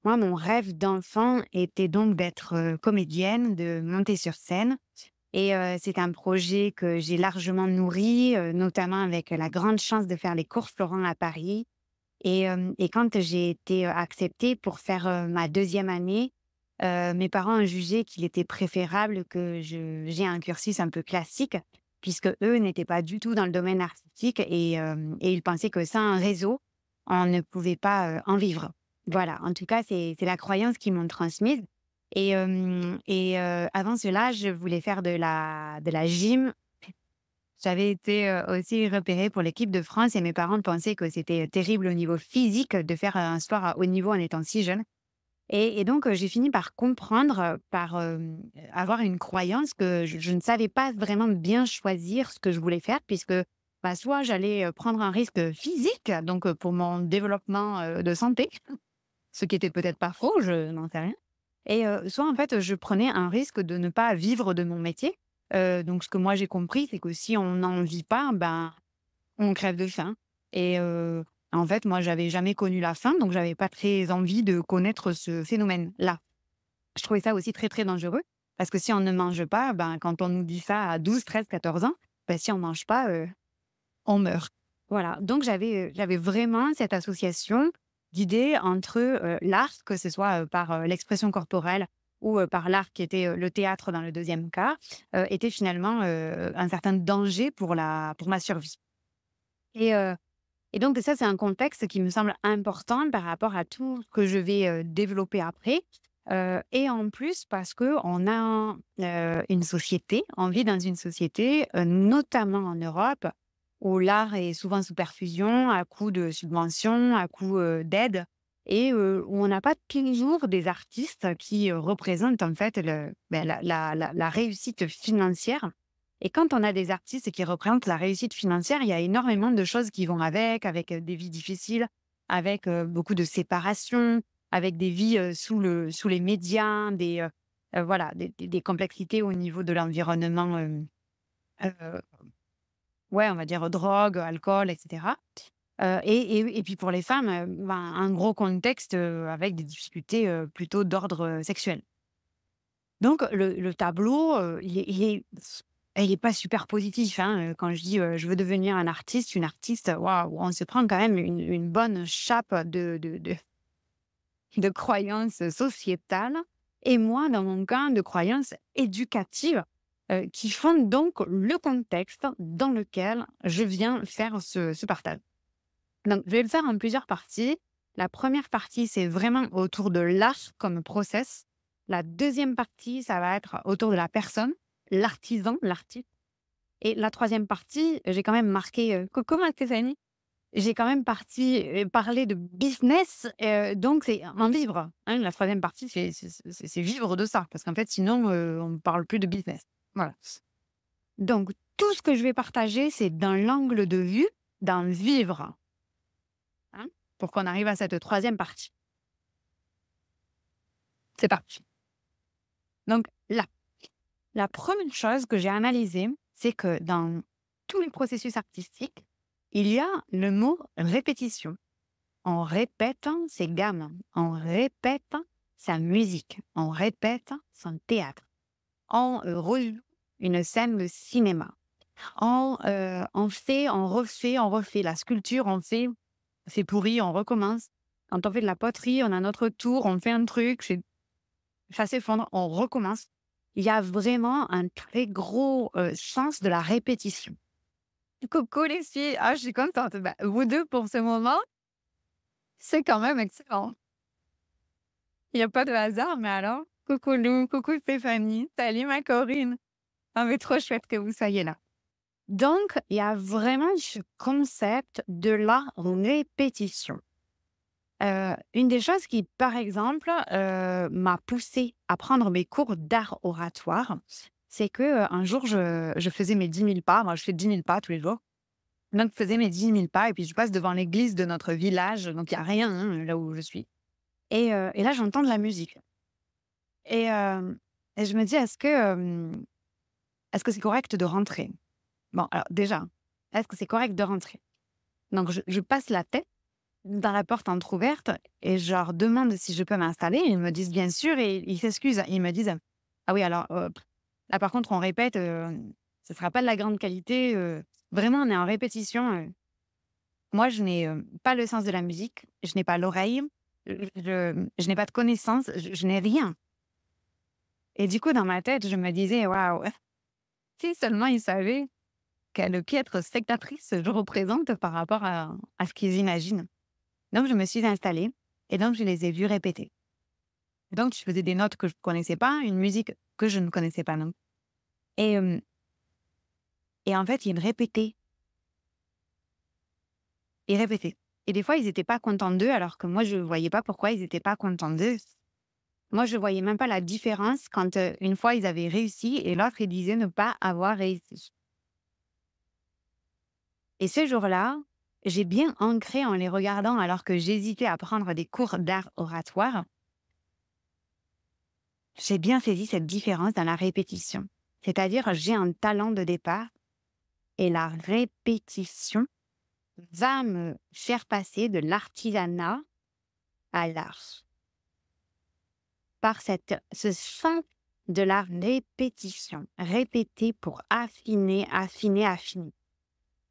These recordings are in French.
Moi, mon rêve d'enfant était donc d'être, comédienne, de monter sur scène et c'est un projet que j'ai largement nourri, notamment avec la grande chance de faire les cours Florent à Paris et quand j'ai été, acceptée pour faire, ma deuxième année, mes parents ont jugé qu'il était préférable que je j'ai un cursus un peu classique, puisque eux n'étaient pas du tout dans le domaine artistique et ils pensaient que sans un réseau, on ne pouvait pas, en vivre. Voilà, en tout cas, c'est la croyance qu'ils m'ont transmise et avant cela, je voulais faire de la gym. J'avais été, aussi repérée pour l'équipe de France et mes parents pensaient que c'était terrible au niveau physique de faire un sport à haut niveau en étant si jeune et donc j'ai fini par comprendre, avoir une croyance que je ne savais pas vraiment bien choisir ce que je voulais faire puisque, bah, soit j'allais, prendre un risque physique, donc pour mon développement, de santé, ce qui était peut-être pas faux, je n'en sais rien. Et soit en fait, je prenais un risque de ne pas vivre de mon métier. Donc ce que moi j'ai compris, c'est que si on n'en vit pas, ben, on crève de faim et en fait, moi, j'avais jamais connu la faim, donc j'avais pas très envie de connaître ce phénomène-là. Je trouvais ça aussi très, très dangereux parce que si on ne mange pas, ben, quand on nous dit ça à 12, 13, 14 ans, ben, si on mange pas, on meurt. Voilà, donc j'avais vraiment cette association d'idées entre, l'art, que ce soit, par, l'expression corporelle ou, par l'art qui était, le théâtre dans le deuxième cas, était finalement, un certain danger pour ma survie et donc ça, c'est un contexte qui me semble important par rapport à tout ce que je vais, développer après, et en plus parce qu'on a, une société, on vit dans une société, notamment en Europe, où l'art est souvent sous perfusion, à coup de subventions, à coup, d'aides et où on n'a pas toujours des artistes qui, représentent en fait la réussite financière et quand on a des artistes qui représentent la réussite financière, il y a énormément de choses qui vont avec, des vies difficiles, avec, beaucoup de séparation, avec des vies, sous les médias, voilà, des complexités au niveau de l'environnement, heu, ouais, on va dire drogue, alcool et cetera. Et puis pour les femmes, ben, un gros contexte, avec des difficultés, plutôt d'ordre, sexuel. Donc le tableau, il est pas super positif, hein, quand je dis, je veux devenir un artiste, une artiste, waouh, on se prend quand même une bonne chape de croyances sociétales et moi, dans mon cas, de croyances éducatives, qui font donc le contexte dans lequel je viens faire ce partage. Donc je vais le faire en plusieurs parties. La première partie, c'est vraiment autour de l'art comme process. La deuxième partie, ça va être autour de la personne, l'artisan, l'artiste et la troisième partie, j'ai quand même marqué, coucou ma Stéphanie, j'ai quand même parlé de business, donc c'est en vivre, hein. La troisième partie, c'est vivre de ça parce qu'en fait sinon, on ne parle plus de business. Voilà. Donc tout ce que je vais partager, c'est dans l'angle de vue d'un vivre, hein, pour qu'on arrive à cette troisième partie. C'est parti. Donc la première chose que j'ai analysée, c'est que dans tous les processus artistiques, il y a le mot répétition. On répète ses gammes, on répète sa musique, on répète son théâtre, on rejoue une scène de cinéma, on fait, on refait, on refait. La sculpture, on fait, c'est pourri, on recommence. Quand on fait de la poterie, on a notre tour, on fait un truc, ça s'effondre, on recommence. Il y a vraiment un très gros, sens de la répétition. Coucou les filles, ah je suis contente. Bah, vous 2 pour ce moment, c'est quand même excellent. Il y a pas de hasard, mais alors? Coucou Lou, coucou Stéphanie, salut ma Corinne. Ah mais trop chouette que vous soyez là. Donc, il y a vraiment ce concept de la répétition. Une des choses qui, par exemple, m'a poussée à prendre mes cours d'art oratoire, c'est que, un jour je faisais mes 10 000 pas. Moi, je fais 10 000 pas tous les jours. Donc, je faisais mes 10 000 pas et puis je passe devant l'église de notre village, donc il y a rien, hein, là où je suis et là, j'entends de la musique et et je me dis: Est-ce que c'est correct de rentrer?» Bon, alors déjà, est-ce que c'est correct de rentrer? Donc je passe la tête dans la porte entrouverte et je leur demande si je peux m'installer. Ils me disent: «Bien sûr» et ils s'excusent. Ils me disent: «Ah oui alors, là par contre on répète, ce sera pas de la grande qualité, vraiment on est en répétition, Moi je n'ai, pas le sens de la musique, je n'ai pas l'oreille, je n'ai pas de connaissances, je n'ai rien et du coup dans ma tête je me disais: «Waouh, si seulement ils savaient quelle piètre spectatrice je représente par rapport à ce qu'ils imaginent». Donc je me suis installée et donc je les ai vus répéter. Donc je faisais des notes que je ne connaissais pas, une musique que je ne connaissais pas non et et en fait, ils répétaient et des fois, ils étaient pas contents d'eux alors que moi, je voyais pas pourquoi ils étaient pas contents d'eux. Moi, je voyais même pas la différence quand, une fois ils avaient réussi et l'autre, il disait ne pas avoir réussi et ce jour-là, j'ai bien ancré en les regardant alors que j'hésitais à prendre des cours d'art oratoire. J'ai bien saisi cette différence dans la répétition. C'est-à-dire, j'ai un talent de départ et la répétition va me faire passer de l'artisanat à l'art. Par ce sens de la répétition. Répéter pour affiner, affiner, affiner.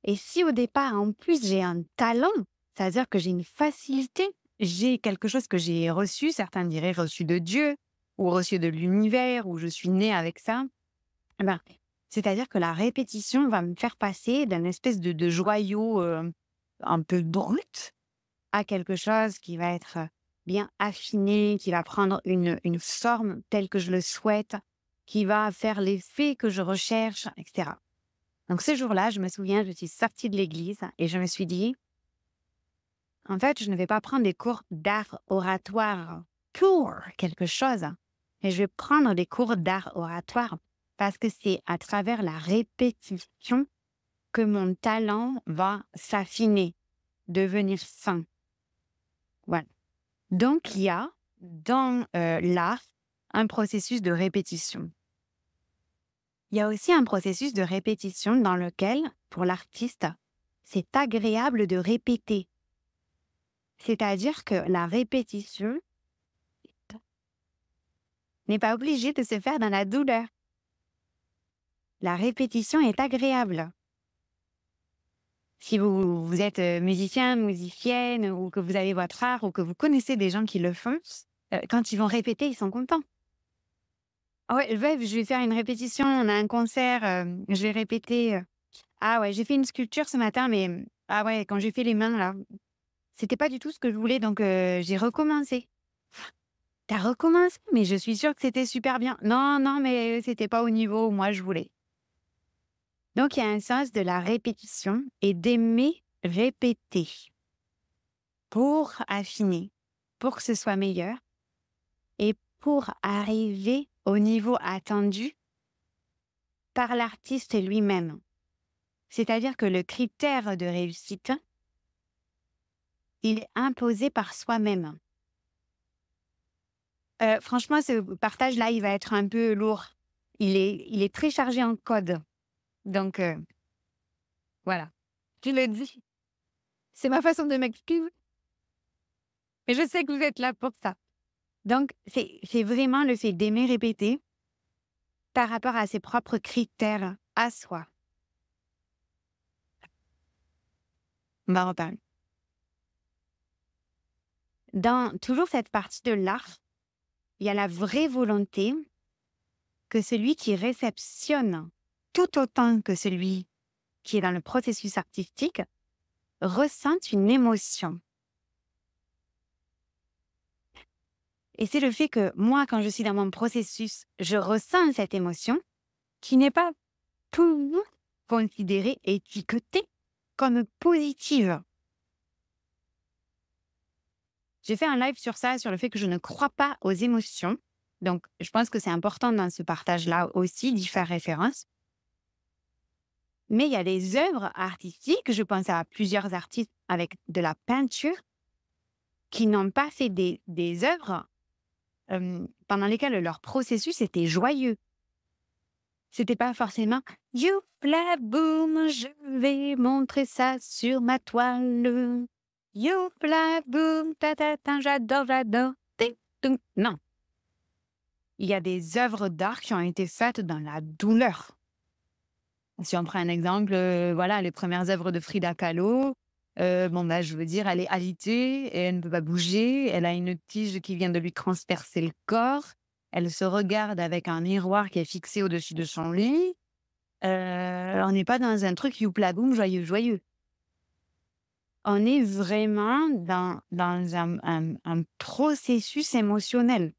Et si au départ, en plus, j'ai un talent, c'est-à-dire que j'ai une facilité, j'ai quelque chose que j'ai reçu, certains diraient reçu de Dieu, ou reçu de l'univers, ou je suis née avec ça, eh ben, c'est-à-dire que la répétition va me faire passer d'un espèce de joyau, un peu brut à quelque chose qui va être, bien affiné, qui va prendre une forme telle que je le souhaite, qui va faire l'effet que je recherche et cetera. Donc ce jour-là, je me souviens, je suis sortie de l'église et je me suis dit: «En fait, je ne vais pas prendre des cours d'art oratoire pour quelque chose, mais je vais prendre des cours d'art oratoire parce que c'est à travers la répétition que mon talent va s'affiner, devenir fin». Voilà. Donc il y a dans, l'art, un processus de répétition. Il y a aussi un processus de répétition dans lequel, pour l'artiste, c'est agréable de répéter. C'est-à-dire que la répétition n'est pas obligée de se faire dans la douleur. La répétition est agréable. Si vous êtes, musicien, musicienne ou que vous avez votre art ou que vous connaissez des gens qui le font, quand ils vont répéter, ils sont contents. «Ah ouais, je vais faire une répétition, on a un concert, je vais répéter, ah ouais, j'ai fait une sculpture ce matin mais, ah ouais, quand j'ai fait les mains là, c'était pas du tout ce que je voulais donc j'ai recommencé». «Tu as recommencé? Mais je suis sûre que c'était super bien». «Non, non, mais c'était pas au niveau où moi je voulais». Donc il y a un sens de la répétition et d'aimer répéter pour affiner, pour que ce soit meilleur et pour arriver au niveau attendu par l'artiste lui-même. C'est-à-dire que le critère de réussite, il est imposé par soi-même. Franchement, ce partage-là, il va être un peu lourd. Il est très chargé en code. Donc, voilà. Je le dis, c'est ma façon de m'exprimer, mais je sais que vous êtes là pour ça. Donc, c'est vraiment le fait d'aimer répéter par rapport à ses propres critères à soi. On va en reparler. Dans toujours cette partie de l'art, il y a la vraie volonté que celui qui réceptionne, tout autant que celui qui est dans le processus artistique, ressente une émotion. Et c'est le fait que moi, quand je suis dans mon processus, je ressens cette émotion qui n'est pas toujours considérée et étiquetée comme positive. J'ai fait un live sur ça, sur le fait que je ne crois pas aux émotions. Donc, je pense que c'est important dans ce partage-là aussi d'y faire référence. Mais il y a des œuvres artistiques, je pense à plusieurs artistes avec de la peinture, qui n'ont pas fait des œuvres pendant lesquelles leur processus était joyeux. C'était pas forcément «Youpla boum, je vais montrer ça sur ma toile». Youpla, boum, ta, ta, ta, j'adore, j'adore. Ting, tung. Non, il y a des œuvres d'art qui ont été faites dans la douleur. Si on prend un exemple, voilà, les premières œuvres de Frida Kahlo, bon, bah, je veux dire, elle est alitée et elle ne peut pas bouger. Elle a une tige qui vient de lui transpercer le corps. Elle se regarde avec un miroir qui est fixé au-dessus de son lit. On n'est pas dans un truc youpla boum, joyeux, joyeux. On est vraiment dans un processus émotionnel,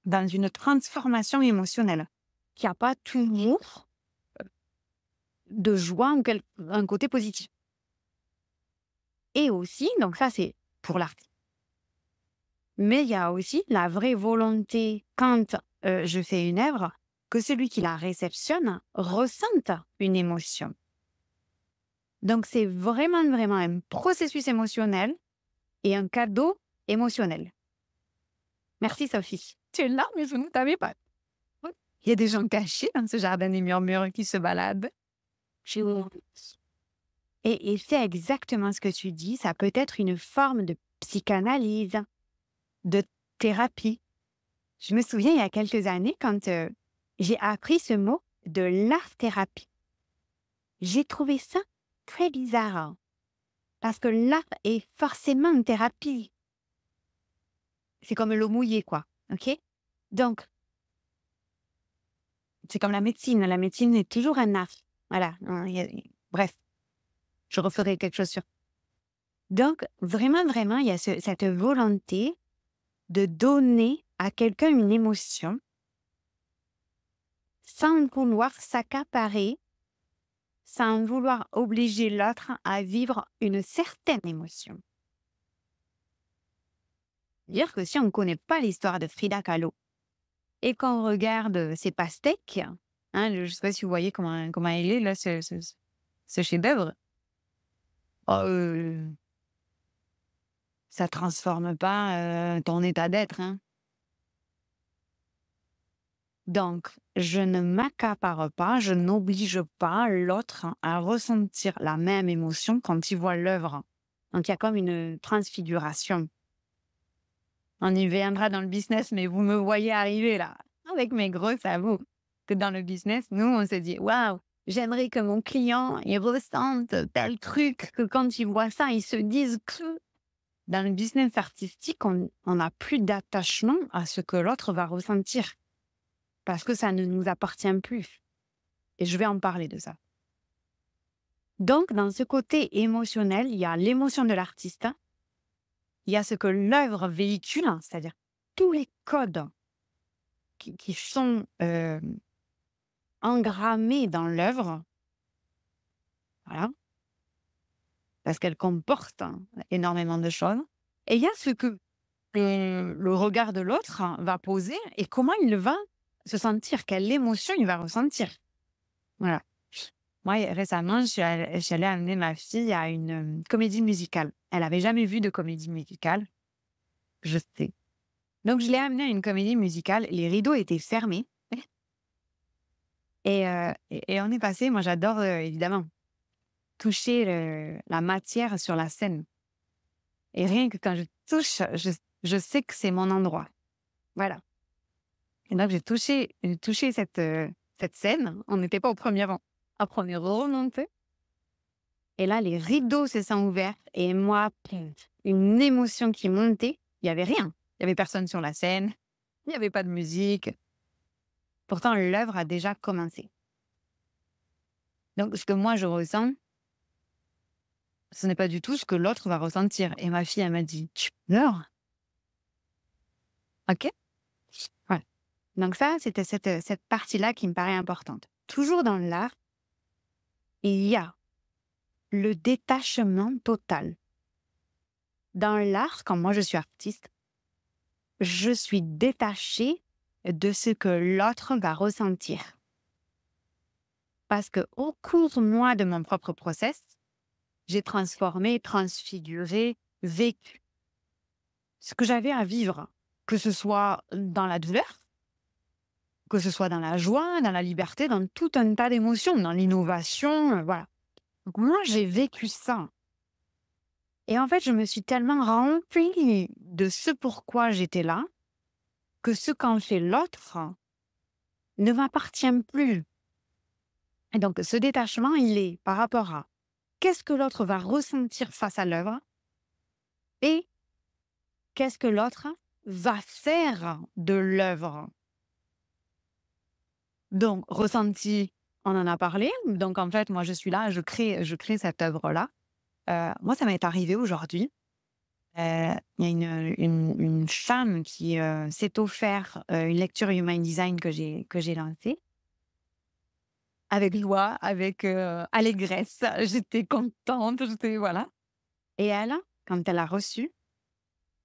dans une transformation émotionnelle, qui a pas toujours de joie ou un côté positif. Et aussi, donc ça c'est pour l'artiste. Mais il y a aussi la vraie volonté, quand je fais une œuvre, que celui qui la réceptionne ressente une émotion. Donc c'est vraiment, vraiment un processus émotionnel et un cadeau émotionnel. Merci Sophie. Tu es là, mais je ne t'avais pas. Il y a des gens cachés dans ce jardin des murmures qui se baladent. Et c'est exactement ce que tu dis, ça peut être une forme de psychanalyse, de thérapie. Je me souviens il y a quelques années quand j'ai appris ce mot de l'art-thérapie. J'ai trouvé ça très bizarre, hein, parce que l'art est forcément une thérapie. C'est comme l'eau mouillée, quoi. OK? Donc, c'est comme la médecine. La médecine est toujours un art. Voilà. Bref, je referai quelque chose sur. Donc, vraiment, vraiment, il y a cette volonté de donner à quelqu'un une émotion sans vouloir s'accaparer, sans vouloir obliger l'autre à vivre une certaine émotion. Dire que si on ne connaît pas l'histoire de Frida Kahlo et qu'on regarde ses pastèques, hein, je ne sais pas si vous voyez comment il est là, ce chef-d'œuvre, ça transforme pas ton état d'être, hein. Donc, je ne m'accapare pas, je n'oblige pas l'autre à ressentir la même émotion quand il voit l'œuvre. Donc, il y a comme une transfiguration. On y viendra dans le business, mais vous me voyez arriver là, avec mes gros sabots. Que dans le business, nous, on se dit, waouh, j'aimerais que mon client, il ressente tel truc, que quand il voit ça, il se dise que... Dans le business artistique, on n'a plus d'attachement à ce que l'autre va ressentir. Parce que ça ne nous appartient plus. Et je vais en parler de ça. Donc, dans ce côté émotionnel, il y a l'émotion de l'artiste, il y a ce que l'œuvre véhicule, c'est-à-dire tous les codes qui sont engrammés dans l'œuvre, voilà, parce qu'elle comporte énormément de choses. Et il y a ce que le regard de l'autre va poser et comment il va se sentir, quelle émotion il va ressentir. Voilà. Moi, récemment, je suis allée amener ma fille à une comédie musicale. Elle n'avait jamais vu de comédie musicale. Je sais. Donc, je l'ai amenée à une comédie musicale. Les rideaux étaient fermés. Et on est passé, moi j'adore évidemment toucher la matière sur la scène. Et rien que quand je touche, je sais que c'est mon endroit. Voilà. Et donc, j'ai touché cette scène. On n'était pas au premier rang. Après, on est remonté. Et là, les rideaux se sont ouverts. Et moi, une émotion qui montait. Il n'y avait rien. Il n'y avait personne sur la scène. Il n'y avait pas de musique. Pourtant, l'œuvre a déjà commencé. Donc, ce que moi, je ressens, ce n'est pas du tout ce que l'autre va ressentir. Et ma fille, elle m'a dit, tu pleures? OK? Voilà. Donc ça, c'était cette partie-là qui me paraît importante. Toujours dans l'art, il y a le détachement total. Dans l'art, quand moi je suis artiste, je suis détachée de ce que l'autre va ressentir. Parce qu'au cours, moi, de mon propre process, j'ai transformé, transfiguré, vécu ce que j'avais à vivre, que ce soit dans la douleur, que ce soit dans la joie, dans la liberté, dans tout un tas d'émotions, dans l'innovation, voilà. Donc moi, j'ai vécu ça. Et en fait, je me suis tellement remplie de ce pourquoi j'étais là, que ce qu'en fait l'autre ne m'appartient plus. Et donc, ce détachement, il est par rapport à qu'est-ce que l'autre va ressentir face à l'œuvre et qu'est-ce que l'autre va faire de l'œuvre. Donc, ressenti, on en a parlé. Donc, en fait, moi, je suis là, je crée cette œuvre-là. Moi, ça m'est arrivé aujourd'hui. Il y a une femme qui s'est offert une lecture Human Design que j'ai lancée avec joie, avec allégresse. J'étais contente, voilà. Et elle, quand elle a reçu,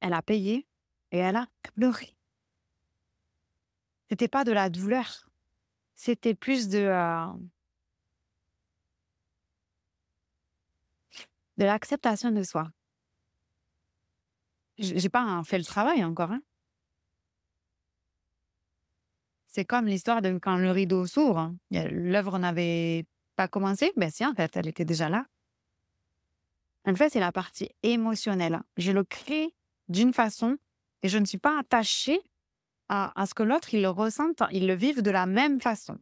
elle a payé et elle a pleuré. C'était pas de la douleur, c'était plus de l'acceptation de soi. J'ai pas fait le travail encore, hein. C'est comme l'histoire de quand le rideau s'ouvre, hein. L'œuvre n'avait pas commencé, ben si, en fait, elle était déjà là. En fait, c'est la partie émotionnelle. Je le crée d'une façon et je ne suis pas attachée à ce que l'autre, il le ressente, il le vive de la même façon.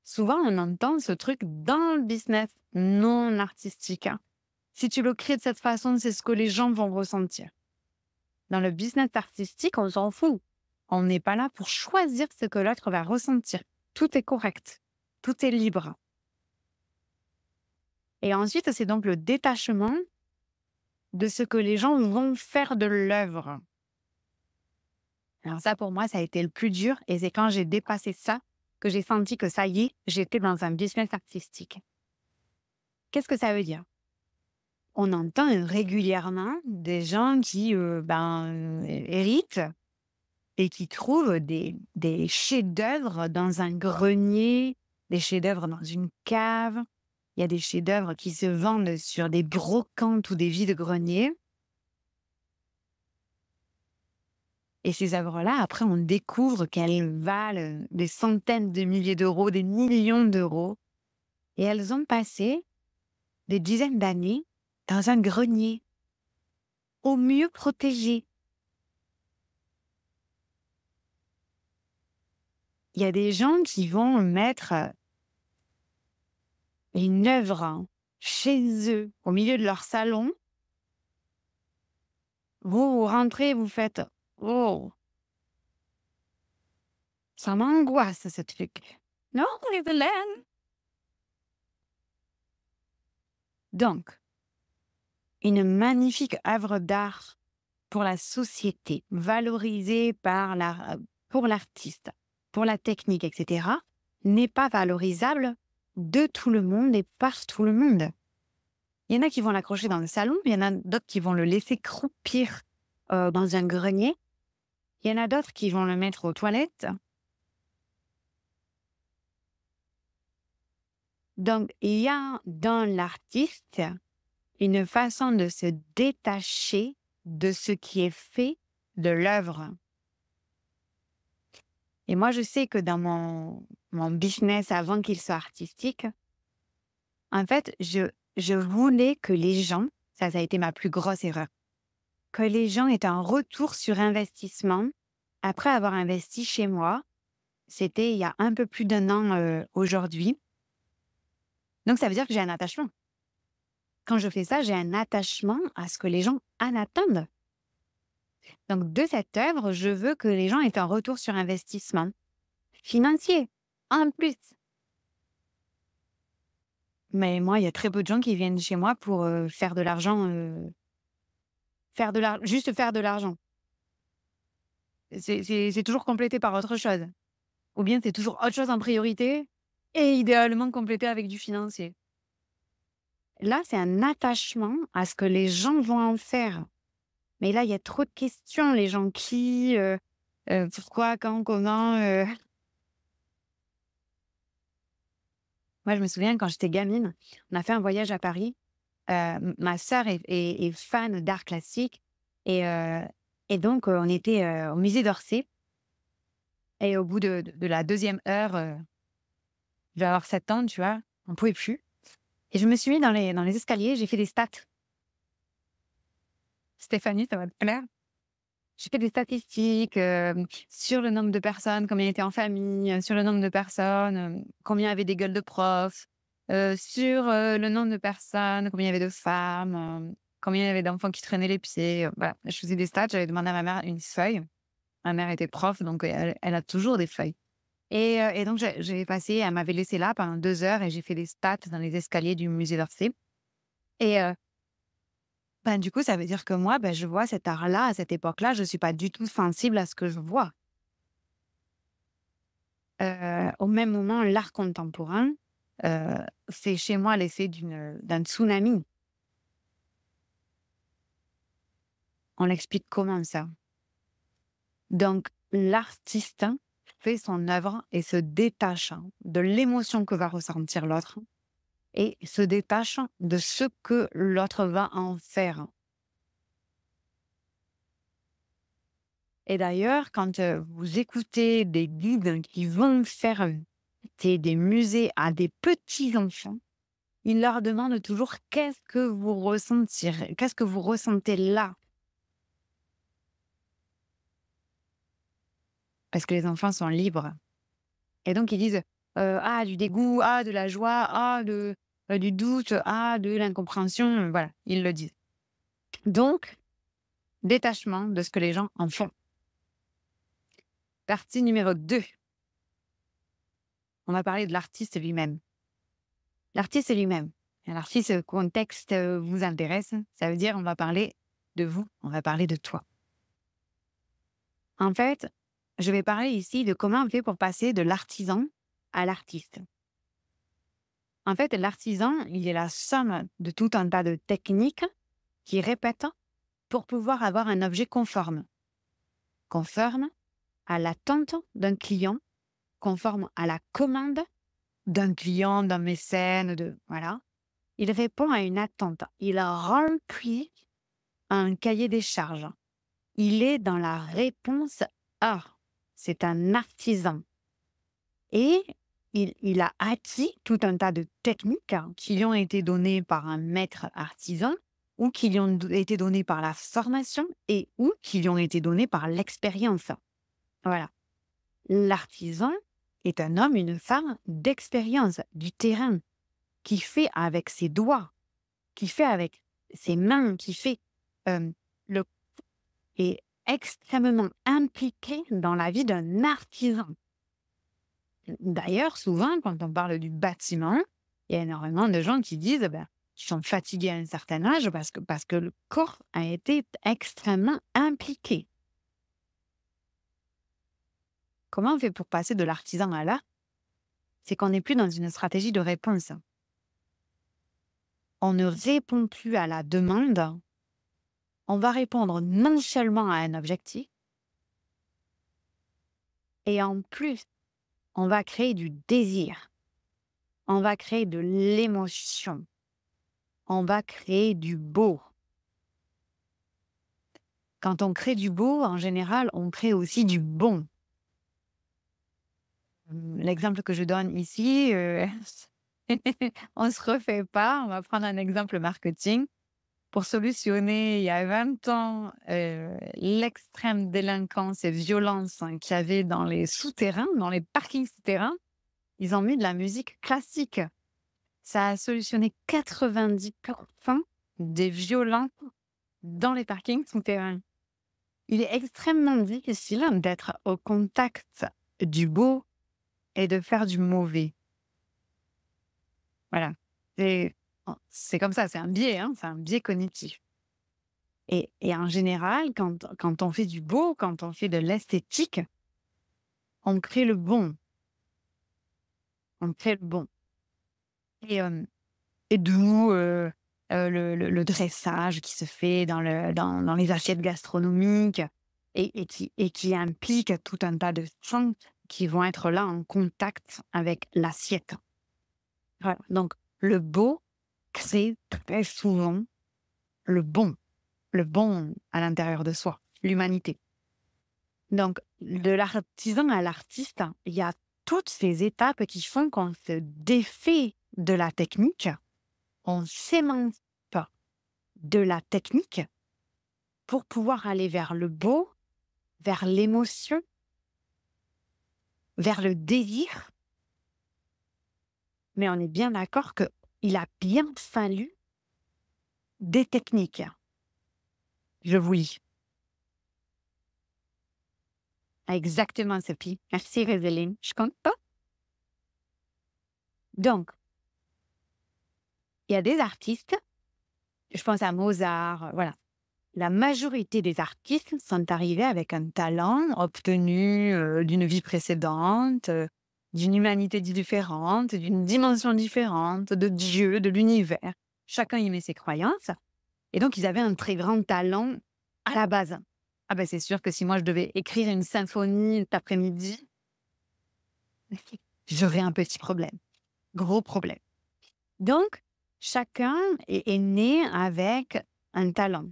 Souvent, on entend ce truc dans le business non artistique, hein. Si tu le crées de cette façon, c'est ce que les gens vont ressentir. Dans le business artistique, on s'en fout. On n'est pas là pour choisir ce que l'autre va ressentir. Tout est correct. Tout est libre. Et ensuite, c'est donc le détachement de ce que les gens vont faire de l'œuvre. Alors ça, pour moi, ça a été le plus dur. Et c'est quand j'ai dépassé ça que j'ai senti que ça y est, j'étais dans un business artistique. Qu'est-ce que ça veut dire? On entend régulièrement des gens qui héritent et qui trouvent des chefs-d'œuvre dans un grenier, des chefs-d'œuvre dans une cave. Il y a des chefs-d'œuvre qui se vendent sur des brocantes ou des vides-greniers. Et ces œuvres-là, après, on découvre qu'elles valent des centaines de milliers d'euros, des millions d'euros. Et elles ont passé des dizaines d'années dans un grenier, au mieux protégé. Il y a des gens qui vont mettre une œuvre chez eux, au milieu de leur salon. Vous rentrez, vous faites « Oh, ça m'angoisse ce truc. » Non, Evelyne. Donc, une magnifique œuvre d'art pour la société, valorisée pour l'artiste, pour la technique, etc., n'est pas valorisable de tout le monde et par tout le monde. Il y en a qui vont l'accrocher dans le salon, il y en a d'autres qui vont le laisser croupir dans un grenier, il y en a d'autres qui vont le mettre aux toilettes. Donc, il y a dans l'artiste une façon de se détacher de ce qui est fait de l'œuvre. Et moi, je sais que dans mon business, avant qu'il soit artistique, en fait, je voulais que les gens, ça a été ma plus grosse erreur, que les gens aient un retour sur investissement après avoir investi chez moi. C'était il y a un peu plus d'1 an aujourd'hui. Donc, ça veut dire que j'ai un attachement. Quand je fais ça, j'ai un attachement à ce que les gens en attendent. Donc, de cette œuvre, je veux que les gens aient un retour sur investissement financier, en plus. Mais moi, il y a très peu de gens qui viennent chez moi pour faire de l'argent, juste faire de l'argent. C'est toujours complété par autre chose. Ou bien c'est toujours autre chose en priorité et idéalement complété avec du financier. Là, c'est un attachement à ce que les gens vont en faire. Mais là, il y a trop de questions. Les gens qui, pourquoi, quand, comment. Moi, je me souviens quand j'étais gamine, on a fait un voyage à Paris. Ma sœur est fan d'art classique et donc on était au musée d'Orsay. Et au bout de la 2e heure, je devais avoir 7 ans, tu vois, on pouvait plus. Et je me suis mis dans les escaliers, j'ai fait des stats. Stéphanie, ça va te plaire. J'ai fait des statistiques, sur le nombre de personnes, combien étaient en famille, sur le nombre de personnes, combien avaient des gueules de profs, sur, le nombre de personnes, combien il y avait de femmes, combien il y avait d'enfants qui traînaient les pieds, voilà. Je faisais des stats, j'avais demandé à ma mère une feuille. Ma mère était prof, donc elle a toujours des feuilles et donc j'ai passé elle m'avait laissé là pendant 2 heures et j'ai fait des stats dans les escaliers du musée d'Orsay et ben, du coup, ça veut dire que moi, ben, je vois cet art-là, à cette époque-là, je suis pas du tout sensible à ce que je vois. Au même moment, l'art contemporain, heu, fait chez moi l'effet d'un tsunami. On l'explique comment ça? Donc l'artiste fait son œuvre et se détache de l'émotion que va ressentir l'autre et se détache de ce que l'autre va en faire. Et d'ailleurs, quand, vous écoutez des guides qui vont faire, des musées à des petits enfants, ils leur demandent toujours: «Qu'est-ce que vous ressentirez? Qu'est-ce que vous ressentez là?» Parce que les enfants sont libres et donc ils disent, «Ah, du dégoût, ah, de la joie, ah, du doute, ah, de l'incompréhension», voilà, ils le disent. Donc détachement de ce que les gens en font. Partie numéro 2, on va parler de l'artiste lui-même. L'artiste lui-même. Alors si ce contexte, vous intéresse, ça veut dire on va parler de vous, on va parler de toi. En fait, je vais parler ici de comment on fait pour passer de l'artisan à l'artiste. En fait, l'artisan, il est la somme de tout un tas de techniques qui répètent pour pouvoir avoir un objet conforme. Conforme à l'attente d'un client, conforme à la commande d'un client, d'un mécène, de voilà. Il répond à une attente. Il remplit un cahier des charges. Il est dans la réponse A. C'est un artisan. Et il a acquis tout un tas de techniques qui lui ont été données par un maître artisan ou qui lui ont été données par la formation et ou qui lui ont été données par l'expérience. Voilà. L'artisan est un homme, une femme d'expérience, du terrain, qui fait avec ses doigts, qui fait avec ses mains, qui fait le est extrêmement impliqué dans la vie d'un artisan. D'ailleurs, souvent, quand on parle du bâtiment, il y a énormément de gens qui disent, ben, qu'ils sont fatigués à un certain âge parce que le corps a été extrêmement impliqué. Comment on fait pour passer de l'artisan à l'art? C'est qu'on n'est plus dans une stratégie de réponse. On ne répond plus à la demande. On va répondre non seulement à un objectif, et en plus, on va créer du désir. On va créer de l'émotion. On va créer du beau. Quand on crée du beau, en général, on crée aussi du bon. L'exemple que je donne ici, on se refait pas. On va prendre un exemple marketing. Pour solutionner, il y a 20 ans, l'extrême délinquance et violence qu'il y avait dans les souterrains, dans les parkings souterrains, ils ont mis de la musique classique. Ça a solutionné 90% des violences dans les parkings souterrains. Il est extrêmement difficile d'être au contact du beau et de faire du mauvais. Voilà. C'est comme ça, c'est un biais, hein, c'est un biais cognitif. Et en général, quand on fait du beau, quand on fait de l'esthétique, on crée le bon. On crée le bon. Et, d'où le dressage qui se fait dans les assiettes gastronomiques et qui implique tout un tas de sens qui vont être là en contact avec l'assiette. Voilà. Donc, le beau crée très souvent le bon à l'intérieur de soi, l'humanité. Donc, de l'artisan à l'artiste, il y a toutes ces étapes qui font qu'on se défait de la technique, on s'émancipe de la technique pour pouvoir aller vers le beau, vers l'émotion, vers le désir. Mais on est bien d'accord qu'il a bien fallu des techniques. Je vous lis. Exactement, Sophie. Merci, Roselyne. Je compte pas. Donc, il y a des artistes, je pense à Mozart, voilà. La majorité des artistes sont arrivés avec un talent obtenu d'une vie précédente, d'une humanité différente, d'une dimension différente, de Dieu, de l'univers. Chacun y met ses croyances. Et donc, ils avaient un très grand talent à la base. Ah ben, c'est sûr que si moi, je devais écrire une symphonie cet après-midi, j'aurais un petit problème. Gros problème. Donc, chacun est né avec un talent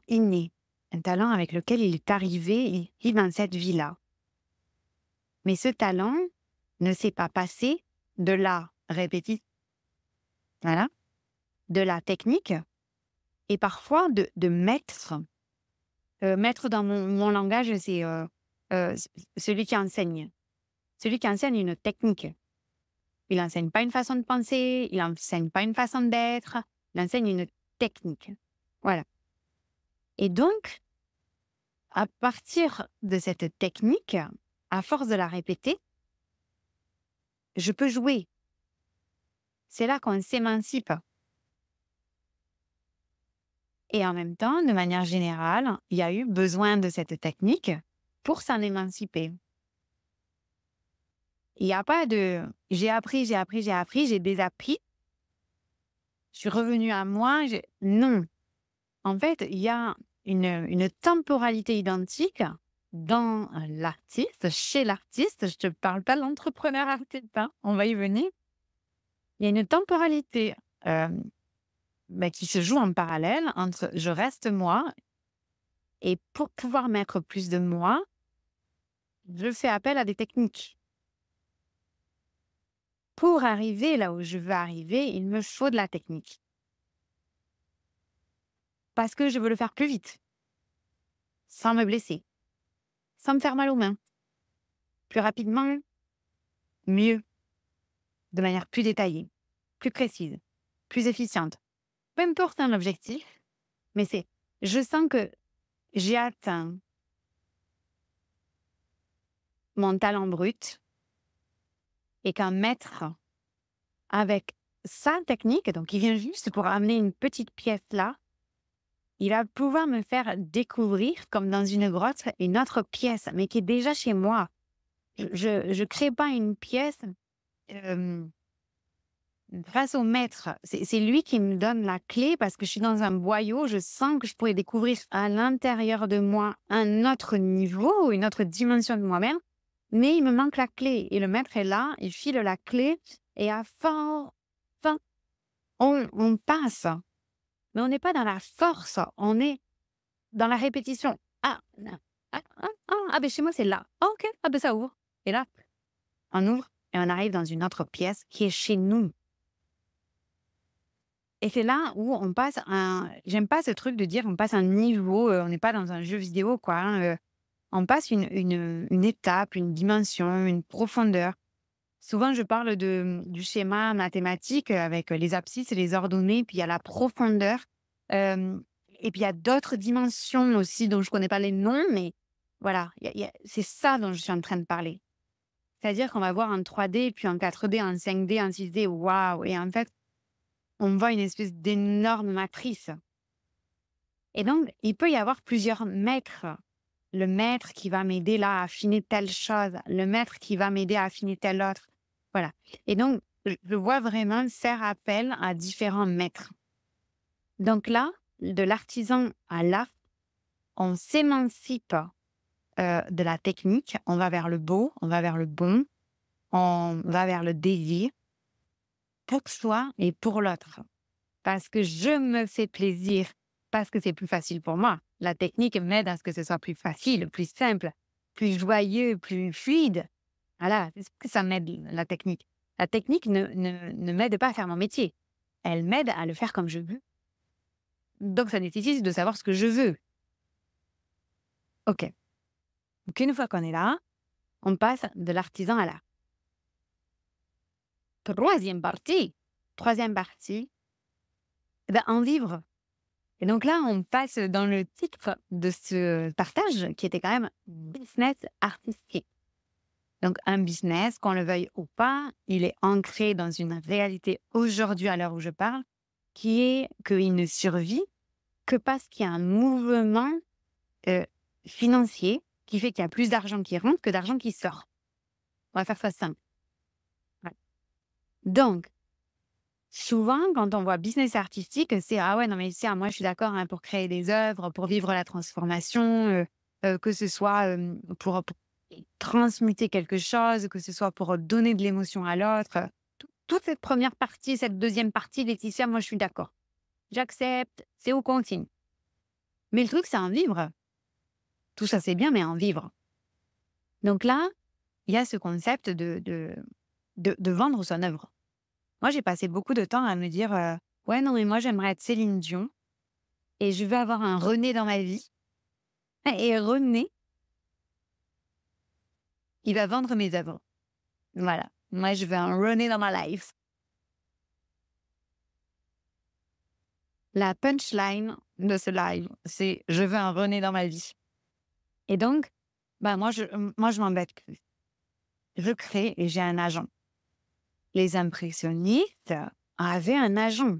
inné, un talent avec lequel il est arrivé dans cette vie-là. Mais ce talent ne s'est pas passé de la répétition, voilà, de la technique et parfois de maître. Maître dans mon langage, c'est celui qui enseigne. Celui qui enseigne une technique. Il n'enseigne pas une façon de penser, il n'enseigne pas une façon d'être, il enseigne une technique. Voilà. Et donc, à partir de cette technique, à force de la répéter, je peux jouer. C'est là qu'on s'émancipe. Et en même temps, de manière générale, il y a eu besoin de cette technique pour s'en émanciper. Il n'y a pas de « j'ai appris, j'ai désappris, je suis revenu à moi ». Non. En fait, il y a une temporalité identique dans l'artiste, chez l'artiste. Je ne te parle pas de l'entrepreneur artiste, hein, on va y venir. Il y a une temporalité qui se joue en parallèle entre je reste moi et pour pouvoir mettre plus de moi, je fais appel à des techniques. Pour arriver là où je veux arriver, il me faut de la technique. Parce que je veux le faire plus vite, sans me blesser, sans me faire mal aux mains, plus rapidement, mieux, de manière plus détaillée, plus précise, plus efficiente. Peu importe l'objectif, mais je sens que j'ai atteint mon talent brut et qu'un maître avec sa technique, donc il vient juste pour amener une petite pièce là, il va pouvoir me faire découvrir, comme dans une grotte, une autre pièce, mais qui est déjà chez moi. Je ne crée pas une pièce grâce au maître. C'est lui qui me donne la clé parce que je suis dans un boyau. Je sens que je pourrais découvrir à l'intérieur de moi un autre niveau, une autre dimension de moi-même, mais il me manque la clé. Et le maître est là, il file la clé et à fin, on passe. Mais on n'est pas dans la force, on est dans la répétition. Ben chez moi, c'est là. Ah, ok, ben ça ouvre. Et là, on ouvre et on arrive dans une autre pièce qui est chez nous. Et c'est là où on passe j'aime pas ce truc de dire on passe un niveau, on n'est pas dans un jeu vidéo, quoi. Hein, on passe une étape, une dimension, une profondeur. Souvent, je parle du schéma mathématique avec les abscisses et les ordonnées, puis il y a la profondeur. Et puis il y a d'autres dimensions aussi dont je ne connais pas les noms, mais voilà, c'est ça dont je suis en train de parler. C'est-à-dire qu'on va voir en 3D, puis en 4D, en 5D, en 6D, waouh! Et en fait, on voit une espèce d'énorme matrice. Et donc, il peut y avoir plusieurs maîtres. Le maître qui va m'aider là à affiner telle chose, le maître qui va m'aider à affiner telle autre. Voilà. Et donc, je vois vraiment faire appel à différents maîtres. Donc là, de l'artisan à l'art, on s'émancipe de la technique, on va vers le beau, on va vers le bon, on va vers le désir, pour soi et pour l'autre. Parce que je me fais plaisir, parce que c'est plus facile pour moi. La technique m'aide à ce que ce soit plus facile, plus simple, plus joyeux, plus fluide. Voilà, c'est ce que ça m'aide, la technique. La technique ne m'aide pas à faire mon métier. Elle m'aide à le faire comme je veux. Donc ça nécessite de savoir ce que je veux. OK. Donc une fois qu'on est là, on passe de l'artisan à l'art. Troisième partie, en vivre. Et donc là, on passe dans le titre de ce partage qui était quand même business artistique. Donc un business, qu'on le veuille ou pas, il est ancré dans une réalité aujourd'hui à l'heure où je parle, qui est qu'il ne survit que parce qu'il y a un mouvement financier qui fait qu'il y a plus d'argent qui rentre que d'argent qui sort. On va faire ça simple. Ouais. Donc, souvent, quand on voit business artistique, c'est ah ouais, non, mais c'est, moi je suis d'accord hein, pour créer des œuvres, pour vivre la transformation, que ce soit pour transmuter quelque chose, que ce soit pour donner de l'émotion à l'autre. Toute cette première partie, cette deuxième partie, Laetitia, moi je suis d'accord. J'accepte, c'est au continu. Mais le truc, c'est en vivre. Tout ça, c'est bien, mais en vivre. Donc là, il y a ce concept de vendre son œuvre. Moi, j'ai passé beaucoup de temps à me dire ouais, non, mais moi, j'aimerais être Céline Dion et je veux avoir un René dans ma vie. Et René, il va vendre mes œuvres. Voilà. Moi, je veux un René dans ma life. La punchline de ce live, c'est je veux un René dans ma vie. Et donc, moi, je m'embête plus. Je crée et j'ai un agent. Les impressionnistes avaient un agent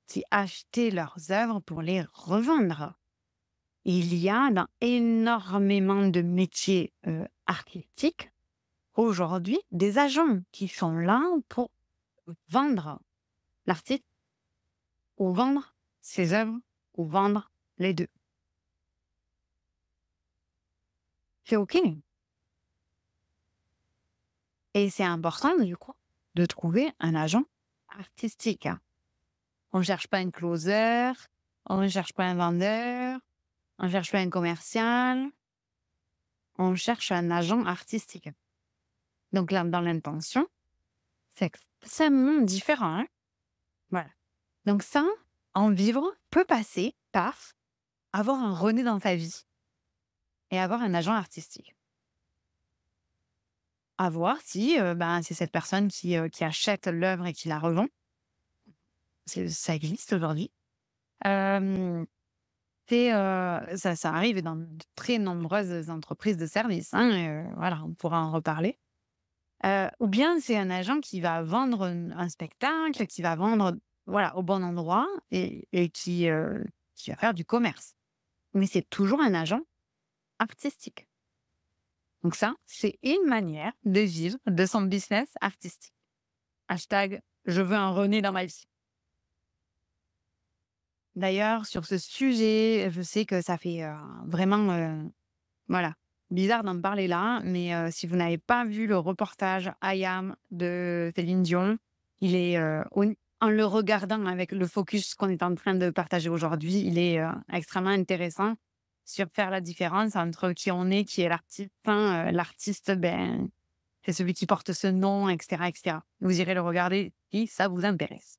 qui achetait leurs œuvres pour les revendre. Il y a dans énormément de métiers artistiques aujourd'hui des agents qui sont là pour vendre l'artiste ou vendre ses œuvres ou vendre les deux. C'est OK. Et c'est important, du coup, de trouver un agent artistique. On ne cherche pas un closer, on ne cherche pas un vendeur, on ne cherche pas un commercial, on cherche un agent artistique. Donc là, dans l'intention, c'est extrêmement différent. Hein? Voilà. Donc ça, en vivre, peut passer par avoir un René dans ta vie et avoir un agent artistique. À voir si c'est cette personne qui achète l'œuvre et qui la revend. Ça existe aujourd'hui. Ça arrive dans de très nombreuses entreprises de services. Voilà, on pourra en reparler. Ou bien c'est un agent qui va vendre un spectacle, qui va vendre au bon endroit et qui va faire du commerce. Mais c'est toujours un agent artistique. Donc ça, c'est une manière de vivre de son business artistique. Hashtag, je veux un René dans ma vie. D'ailleurs, sur ce sujet, je sais que ça fait vraiment bizarre d'en parler là, mais si vous n'avez pas vu le reportage I Am de Céline Dion, il est, en le regardant avec le focus qu'on est en train de partager aujourd'hui, il est extrêmement intéressant sur faire la différence entre qui on est, qui est l'artiste. L'artiste, c'est celui qui porte ce nom, etc., etc. Vous irez le regarder si ça vous intéresse.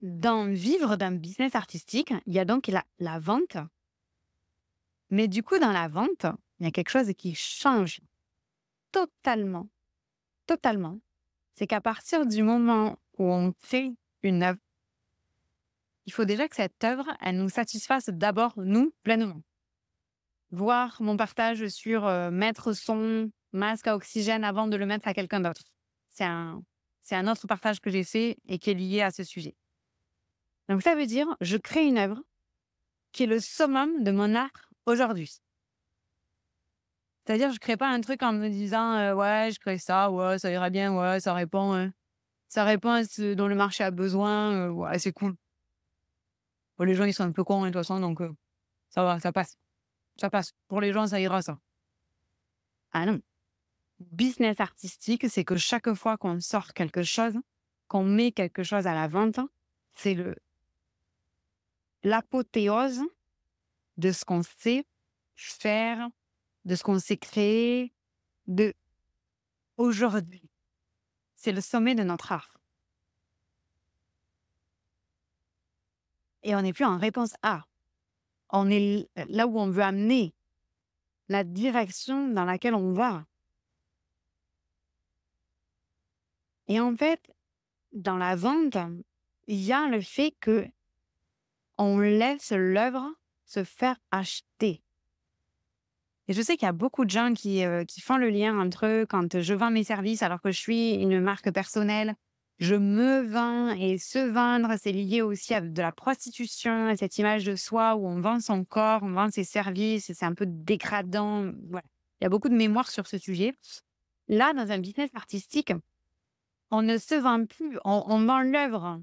Dans vivre d'un business artistique, il y a donc la vente. Mais du coup, dans la vente, il y a quelque chose qui change totalement. Totalement. C'est qu'à partir du moment où on fait une œuvre, il faut déjà que cette œuvre, elle nous satisfasse d'abord, nous, pleinement. Voir mon partage sur mettre son masque à oxygène avant de le mettre à quelqu'un d'autre. C'est un autre partage que j'ai fait et qui est lié à ce sujet. Donc ça veut dire, je crée une œuvre qui est le summum de mon art aujourd'hui. C'est-à-dire, je crée pas un truc en me disant ouais, je crée ça, ouais, ça ira bien, ouais, ça répond à ce dont le marché a besoin, ouais, c'est cool. Bon, les gens, ils sont un peu cons, de toute façon, donc ça va, ça passe. Ça passe. Pour les gens, ça ira, ça. Ah non. Business artistique, c'est que chaque fois qu'on sort quelque chose, qu'on met quelque chose à la vente, c'est l'apothéose de ce qu'on sait faire, de ce qu'on sait créer, de aujourd'hui. c'est le sommet de notre art. Et on n'est plus en réponse A. On est là où on veut amener, la direction dans laquelle on va. Et en fait, dans la vente, il y a le fait que on laisse l'œuvre se faire acheter. Et je sais qu'il y a beaucoup de gens qui font le lien entre quand je vends mes services alors que je suis une marque personnelle, je me vends et se vendre, c'est lié aussi à de la prostitution, à cette image de soi où on vend son corps, on vend ses services, c'est un peu dégradant. Voilà. Il y a beaucoup de mémoire sur ce sujet. Là, dans un business artistique, on ne se vend plus, on vend l'œuvre.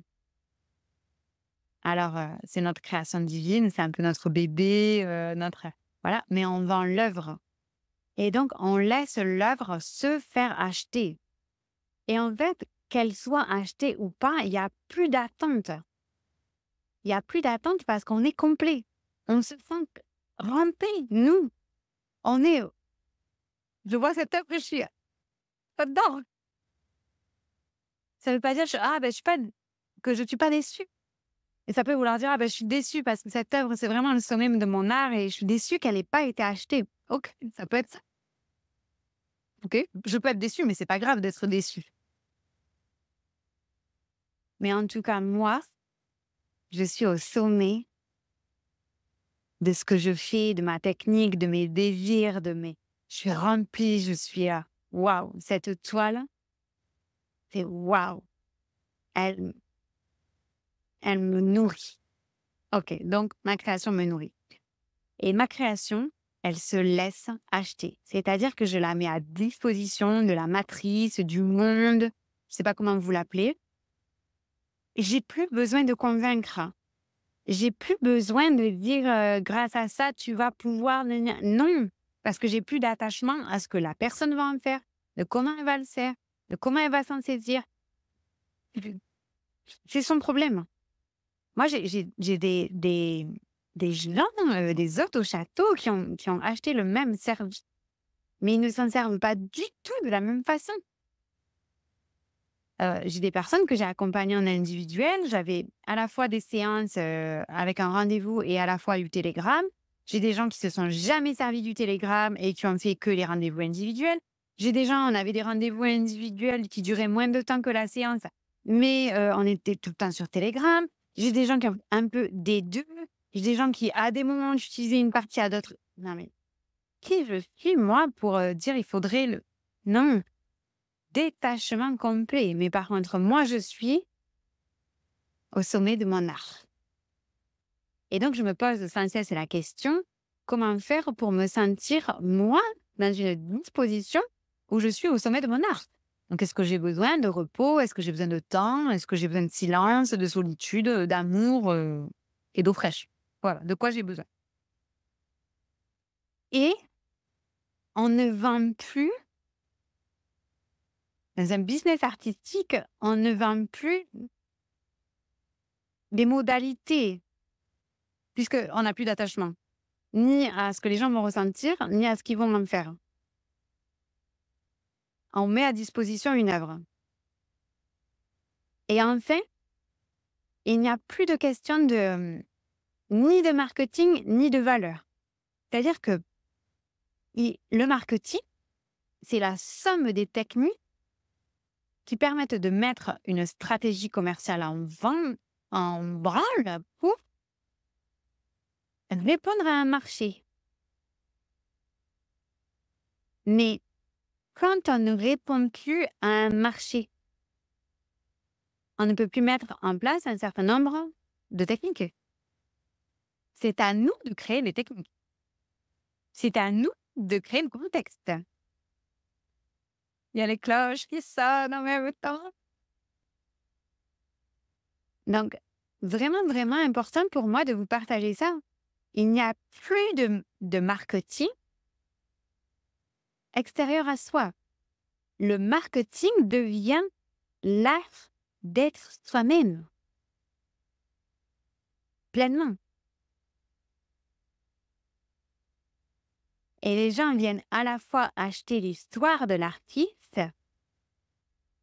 Alors, c'est notre création divine, c'est un peu notre bébé, notre voilà, mais on vend l'œuvre et donc on laisse l'œuvre se faire acheter et en fait, qu'elle soit achetée ou pas, il y a plus d'attente. Il y a plus d'attente parce qu'on est complet. On se sent rempli, nous. On est je vois cette œuvre, je suis dedans. Ça veut pas dire je suis pas que je suis pas déçue. Et ça peut vouloir dire: «Ah je suis déçue parce que cette œuvre, c'est vraiment le sommet de mon art et je suis déçue qu'elle ait pas été achetée». OK, ça peut être ça. OK, je peux être déçue, mais c'est pas grave d'être déçue. Mais en tout cas, moi, je suis au sommet de ce que je fais, de ma technique, de mes désirs, je suis remplie, je suis là. Waouh, cette toile, c'est waouh, elle elle me nourrit. OK, donc ma création me nourrit. Et ma création, elle se laisse acheter. C'est-à-dire que je la mets à disposition de la matrice, du monde, je sais pas comment vous l'appelez. J'ai plus besoin de convaincre. J'ai plus besoin de dire, «Grâce à ça, tu vas pouvoir gna gna». Non, parce que j'ai plus d'attachement à ce que la personne va en faire, de comment elle va le faire, de comment elle va s'en saisir. C'est son problème. Moi, j'ai des gens, des hôtes au château qui ont acheté le même service, mais ils ne s'en servent pas du tout de la même façon. J'ai des personnes que j'ai accompagnées en individuel. J'avais à la fois des séances, avec un rendez-vous et à la fois du télégramme. J'ai des gens qui se sont jamais servis du télégramme et qui ont fait que les rendez-vous individuels. J'ai des gens, on avait des rendez-vous individuels qui duraient moins de temps que la séance, mais on était tout le temps sur Telegram. J'ai des gens qui ont un peu des 2. J'ai des gens qui, à des moments, utilisaient une partie, à d'autres non mais qui je suis moi pour, dire: «Il faudrait le» non! Détachement complet. Mais par contre, moi, je suis au sommet de mon art. Et donc, je me pose sans cesse la question, comment faire pour me sentir, moi, dans une disposition où je suis au sommet de mon art? Donc, est-ce que j'ai besoin de repos? Est-ce que j'ai besoin de temps? Est-ce que j'ai besoin de silence, de solitude, d'amour et d'eau fraîche? Voilà, de quoi j'ai besoin. Et on ne vend plus, dans un business artistique, on ne vend plus des modalités, puisqu'on n'a plus d'attachement, ni à ce que les gens vont ressentir, ni à ce qu'ils vont en faire. On met à disposition une œuvre. Et enfin, il n'y a plus de question de ni de marketing, ni de valeur. C'est-à-dire que le marketing, c'est la somme des techniques qui permettent de mettre une stratégie commerciale en branle pour répondre à un marché. Mais quand on ne répond plus à un marché, on ne peut plus mettre en place un certain nombre de techniques. C'est à nous de créer les techniques. C'est à nous de créer le contexte. Il y a les cloches qui sonnent en même temps. Donc, vraiment, vraiment important pour moi de vous partager ça. Il n'y a plus de marketing extérieur à soi. Le marketing devient l'art d'être soi-même. Pleinement. Et les gens viennent à la fois acheter l'histoire de l'artiste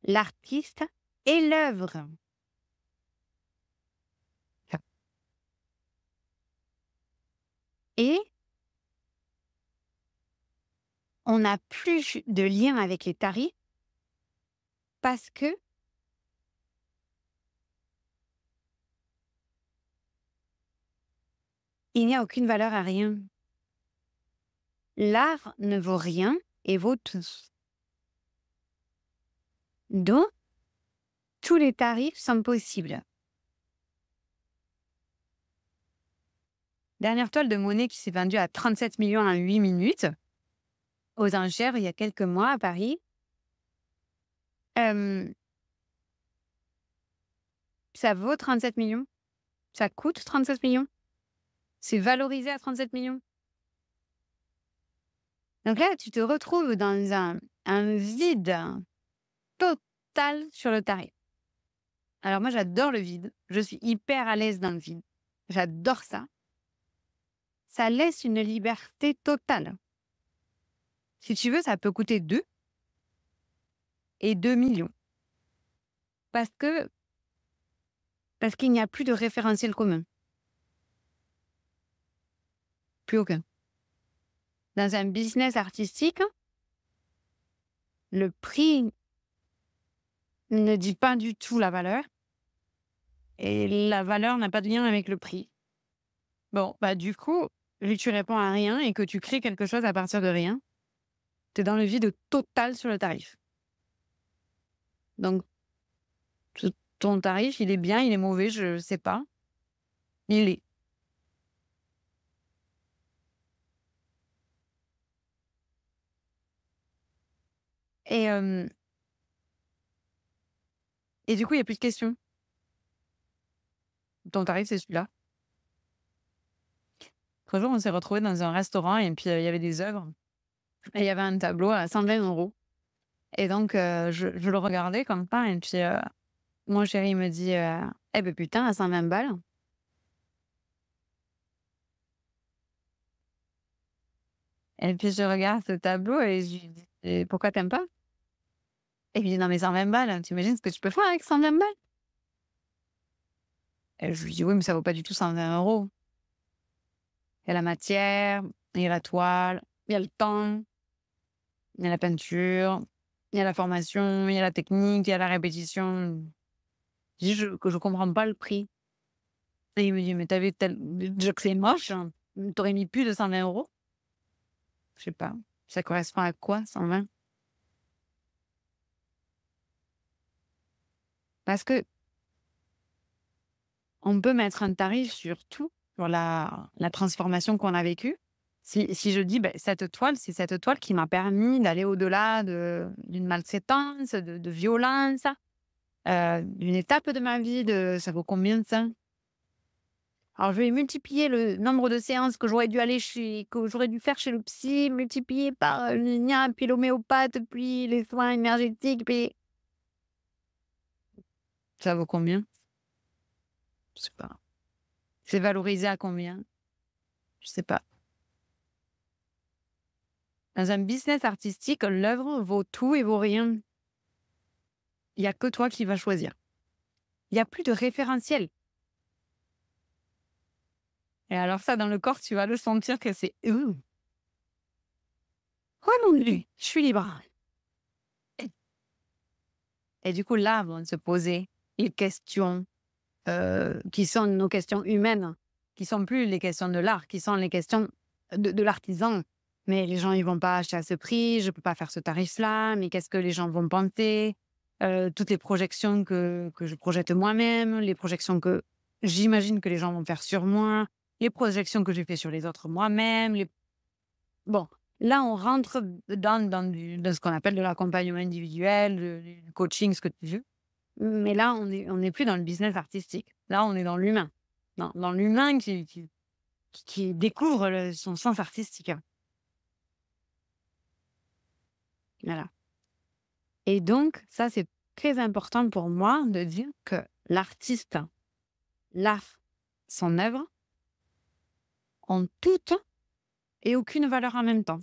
l'artiste et l'œuvre. Et on n'a plus de lien avec les tarifs parce que il n'y a aucune valeur à rien. L'art ne vaut rien et vaut tout. Donc, tous les tarifs sont possibles. Dernière toile de Monet qui s'est vendue à 37 millions en 8 minutes aux enchères il y a quelques mois à Paris. Ça vaut 37 millions. Ça coûte 37 millions. C'est valorisé à 37 millions. Donc là, tu te retrouves dans un vide total sur le tarif. Alors moi, j'adore le vide. Je suis hyper à l'aise dans le vide. J'adore ça. Ça laisse une liberté totale. Si tu veux, ça peut coûter 2 et 2 millions. Parce qu'il n'y a plus de référentiel commun. Plus aucun. Dans un business artistique, le prix ne dit pas du tout la valeur. Et la valeur n'a pas de lien avec le prix. Bon, bah du coup, vu que tu réponds à rien et que tu crées quelque chose à partir de rien, tu es dans le vide total sur le tarif. Donc, ton tarif, il est bien, il est mauvais, je sais pas. Il est. Et du coup, il n'y a plus de questions. Ton tarif, c'est celui-là. Un jour, on s'est retrouvés dans un restaurant et puis il y avait des œuvres. Et il y avait un tableau à 120 €. Et donc, je le regardais comme ça. Et puis, mon chéri me dit eh ben putain, à 120 balles. Et puis, je regarde ce tableau et je lui dis pourquoi t'aimes pas? Et il me dit non, mais 120 balles, tu imagines ce que tu peux faire avec 120 balles? Et je lui dis oui, mais ça vaut pas du tout 120 €. Il y a la matière, il y a la toile, il y a le temps, il y a la peinture, il y a la formation, il y a la technique, il y a la répétition. Je dis que je comprends pas le prix. Et il me dit: «Mais tu avais déjà que c'est moche, hein, tu aurais mis plus de 120 €?» Je sais pas, ça correspond à quoi 120? Parce que on peut mettre un tarif sur tout, sur la transformation qu'on a vécue. Si je dis: cette toile, c'est cette toile qui m'a permis d'aller au-delà d'une maltraitance, de violence, d'une étape de ma vie, ça vaut combien ça? Alors je vais multiplier le nombre de séances que j'aurais dû faire chez le psy, multiplié par, puis l'homéopathe, puis les soins énergétiques, puis ça vaut combien? Je sais pas. C'est valorisé à combien? Je sais pas. Dans un business artistique, l'œuvre vaut tout et vaut rien. Il y a que toi qui vas choisir. Il y a plus de référentiel. Et alors ça, dans le corps, tu vas le sentir que c'est: «Ouh! Oh mon Dieu, je suis libre!» Et du coup, là vont se poser les questions, qui sont nos questions humaines, qui sont plus les questions de l'art, qui sont les questions de l'artisan. Mais les gens, ils vont pas acheter à ce prix, je peux pas faire ce tarif-là, mais qu'est-ce que les gens vont penser? Toutes les projections que je projette moi-même, les projections que j'imagine que les gens vont faire sur moi, les projections que j'ai fait sur les autres moi-même, bon, là, on rentre dans ce qu'on appelle de l'accompagnement individuel, du coaching, ce que tu veux. Mais là, on est plus dans le business artistique. Là, on est dans l'humain. Dans l'humain qui découvre son sens artistique. Voilà. Et donc, ça, c'est très important pour moi de dire que l'artiste, l'art, son œuvre, ont toutes et aucune valeur en même temps.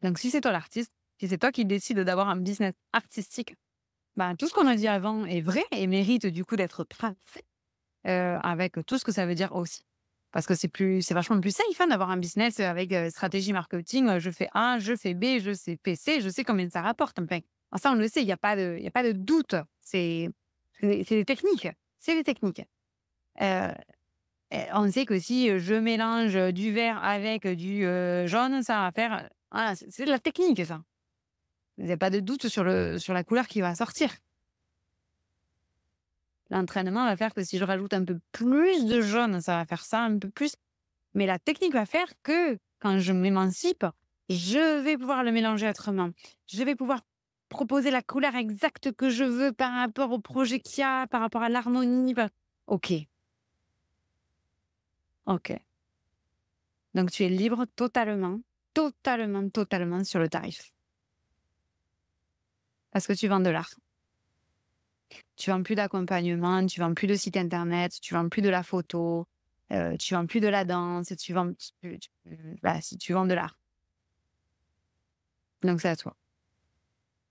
Donc, si c'est toi l'artiste, si c'est toi qui décides d'avoir un business artistique, Ben, tout ce qu'on a dit avant est vrai et mérite du coup d'être parfait, avec tout ce que ça veut dire aussi. Parce que c'est vachement plus safe, hein, d'avoir un business avec, stratégie marketing, je fais A, je fais B, je sais P, C, je sais combien ça rapporte, enfin. Ça, on le sait, il y a pas de doute. C'est des techniques, c'est des techniques. Heu on sait que si, je mélange, du vert avec, du, jaune, ça va faire, voilà, c'est de la technique ça. Il y a pas de doute sur la couleur qui va sortir. L'entraînement va faire que si je rajoute un peu plus de jaune, ça va faire ça un peu plus. Mais la technique va faire que quand je m'émancipe, je vais pouvoir le mélanger autrement. Je vais pouvoir proposer la couleur exacte que je veux par rapport au projet qu'il y a, par rapport à l'harmonie, OK, OK. Donc tu es libre totalement, totalement, totalement sur le tarif. Parce que tu vends de l'art. Tu vends plus d'accompagnement, tu vends plus de site internet, tu vends plus de la photo, tu vends plus de la danse, tu vends bah, si tu vends de l'art. Donc c'est à toi.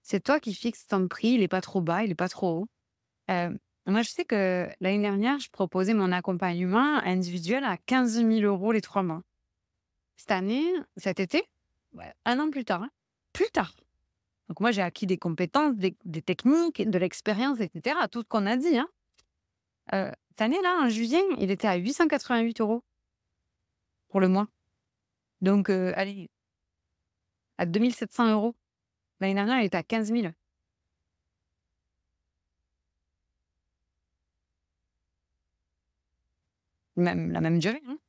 C'est toi qui fixes ton prix, il est pas trop bas, il est pas trop haut. Moi je sais que l'année dernière, je proposais mon accompagnement individuel à 15 000 € les 3 mois. Cette année, cet été, ouais, 1 an plus tard, hein, plus tard. Donc moi j'ai acquis des compétences, des techniques, de l'expérience et cetera, tout ce qu'on a dit, hein. Cette année-là, en juillet, il était à 888 € pour le mois. Donc, allez, à 2 700 €. L'année dernière, il était à 15 000. Même la même durée, hein.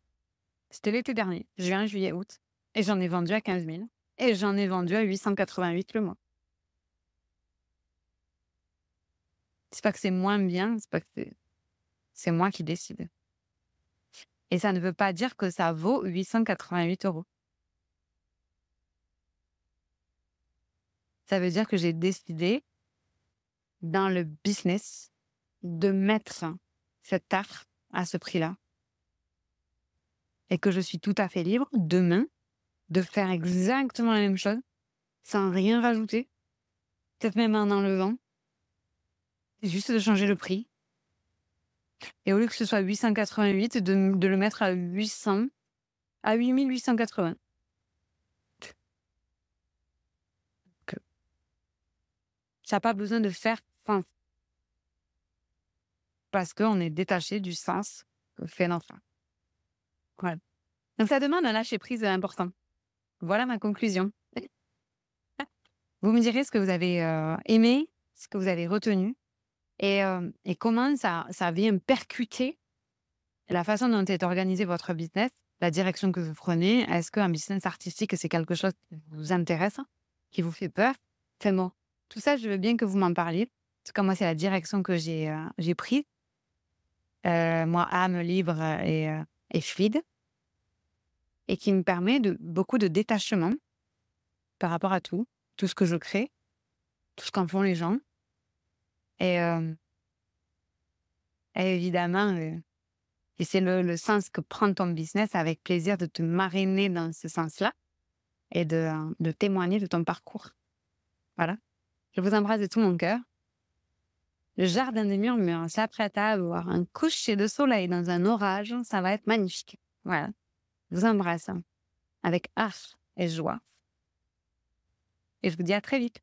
C'était l'été dernier, juin, juillet, août, et j'en ai vendu à 15 000 et j'en ai vendu à 888 le mois. C'est pas que c'est moins bien, c'est pas que c'est moi qui décide, et ça ne veut pas dire que ça vaut 888 €. Ça veut dire que j'ai décidé, dans le business, de mettre cet art à ce prix-là, et que je suis tout à fait libre, demain, de faire exactement la même chose, sans rien rajouter, peut-être même en enlevant, juste de changer le prix, et au lieu que ce soit 888, de le mettre à 800, à 8 880. Que ça a pas besoin de faire sens, parce qu'on est détaché du sens que fait l'enfant. Voilà. Donc ça demande un lâcher prise important. Voilà ma conclusion. Vous me direz ce que vous avez, aimé, ce que vous avez retenu, et comment ça vient percuter la façon dont est organisé votre business, la direction que vous prenez. Est-ce qu'un business artistique, c'est quelque chose qui vous intéresse, qui vous fait peur? Enfin bon, tout ça, je veux bien que vous m'en parliez. En tout cas, moi, c'est la direction que j'ai prise. Moi, âme libre, et fluide, et qui me permet de beaucoup de détachement par rapport à tout ce que je crée, tout ce qu'en font les gens, et évidemment, et c'est le sens que prend ton business, avec plaisir de te marrainer dans ce sens-là, et de témoigner de ton parcours. Voilà. Je vous embrasse de tout mon cœur. Le jardin des murmures s'apprête à avoir un coucher de soleil dans un orage. Ça va être magnifique. Voilà. Je vous embrasse, hein, avec art et joie. Et je vous dis à très vite.